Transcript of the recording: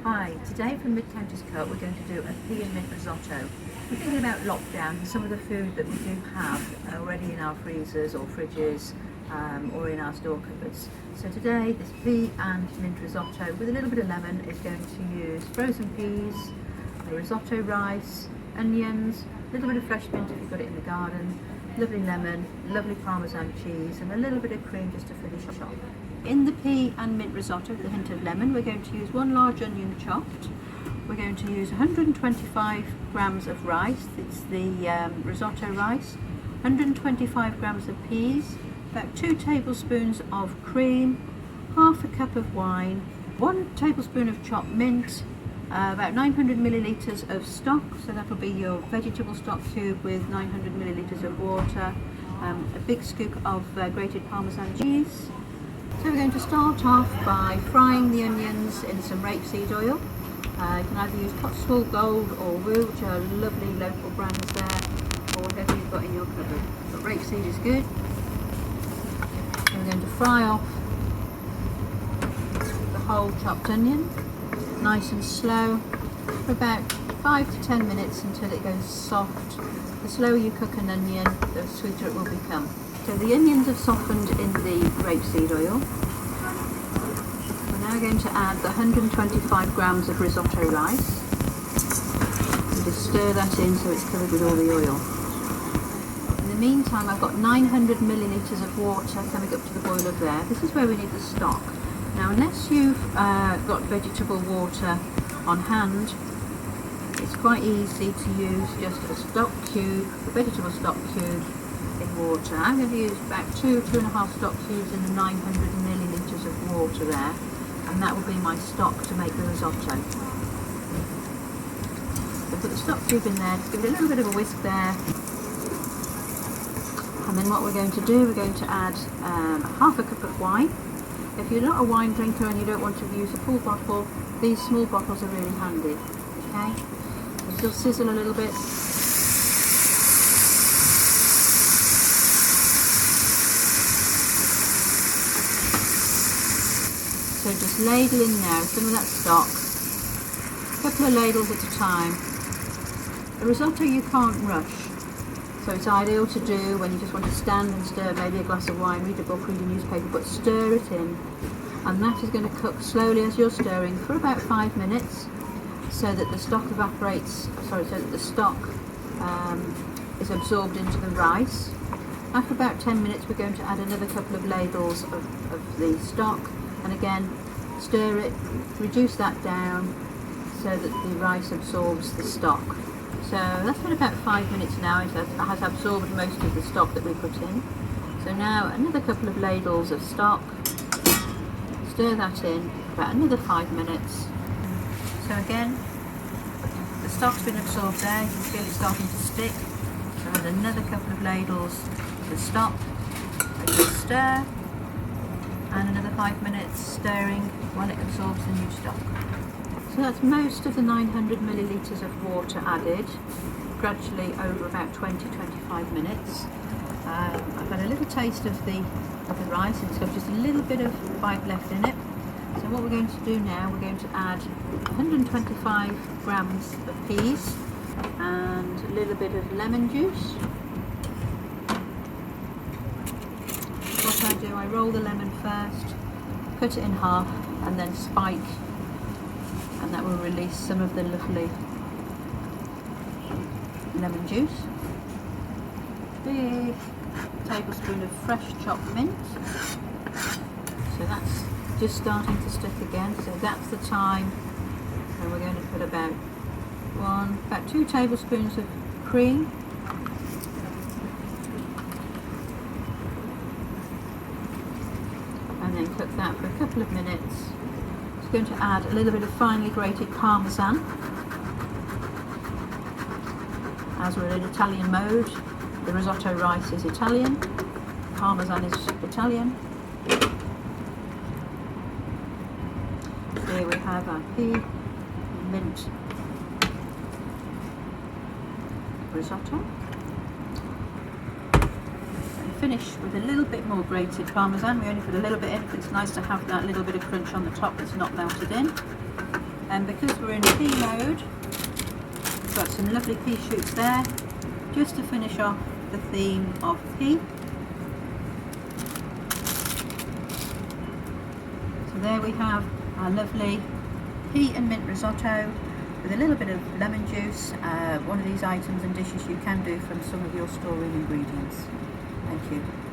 Hi, today from Mid-Counties Co-op we're going to do a pea and mint risotto. We're thinking about lockdown and some of the food that we do have already in our freezers or fridges or in our store cupboards. So today this pea and mint risotto with a little bit of lemon is going to use frozen peas, the risotto rice, onions, a little bit of fresh mint if you've got it in the garden, lovely lemon, lovely Parmesan cheese and a little bit of cream just to finish it off. In the pea and mint risotto with a hint of lemon, we're going to use one large onion chopped. We're going to use 125 grams of rice, it's the risotto rice, 125 grams of peas, about 2 tablespoons of cream, half a cup of wine, 1 tablespoon of chopped mint, about 900 millilitres of stock, so that'll be your vegetable stock cube with 900 millilitres of water, a big scoop of grated Parmesan cheese. So we're going to start off by frying the onions in some rapeseed oil. You can either use Cotswold Gold or Woo, which are lovely local brands there, or whatever you've got in your cupboard. But rapeseed is good. So we're going to fry off the whole chopped onion, nice and slow, for about 5 to 10 minutes until it goes soft. The slower you cook an onion, the sweeter it will become. So the onions have softened in the rapeseed oil. We're now going to add the 125 grams of risotto rice. And just stir that in so it's covered with all the oil. In the meantime, I've got 900 millilitres of water coming up to the boiler there. This is where we need the stock. Now, unless you've got vegetable water on hand, it's quite easy to use just a stock cube, a vegetable stock cube, in water. I'm going to use about 2.5 stock cubes in the 900 millilitres of water there, and that will be my stock to make the risotto. So put the stock cube in there, just give it a little bit of a whisk there, and then what we're going to do, we're going to add half a cup of wine. If you're not a wine drinker and you don't want to use a full bottle, these small bottles are really handy. Okay, so just sizzle a little bit. So just ladle in now some of that stock, a couple of ladles at a time. A risotto you can't rush, so it's ideal to do when you just want to stand and stir maybe a glass of wine, read a book, read a newspaper, but stir it in. And that is going to cook slowly as you're stirring for about 5 minutes so that the stock evaporates, so that the stock is absorbed into the rice. After about 10 minutes we're going to add another couple of ladles of the stock. And again, stir it, reduce that down so that the rice absorbs the stock. So that's been about 5 minutes now. It has absorbed most of the stock that we put in. So now another couple of ladles of stock, stir that in about another 5 minutes. So again, the stock's been absorbed there, you can feel it starting to stick. So add another couple of ladles of the stock, a good stir, and another 5 minutes stirring while it absorbs the new stock. So that's most of the 900 millilitres of water added, gradually over about 20-25 minutes. I've had a little taste of the rice, and it's got just a little bit of bite left in it. So what we're going to do now, we're going to add 125 grams of peas and a little bit of lemon juice. What I do, I roll the lemon first, cut it in half and then spike, and that will release some of the lovely lemon juice. Big tablespoon of fresh chopped mint. So that's just starting to stick again, so that's the time when we're going to put about 2 tablespoons of cream. And then cook that for a couple of minutes. Just going to add a little bit of finely grated Parmesan. As we're in Italian mode, the risotto rice is Italian, Parmesan is Italian. Here we have our pea, mint risotto. Finish with a little bit more grated Parmesan. We only put a little bit in, but it's nice to have that little bit of crunch on the top that's not melted in. And because we're in pea mode, we've got some lovely pea shoots there, just to finish off the theme of pea. So there we have our lovely pea and mint risotto with a little bit of lemon juice. One of these items and dishes you can do from some of your storing ingredients. Thank you.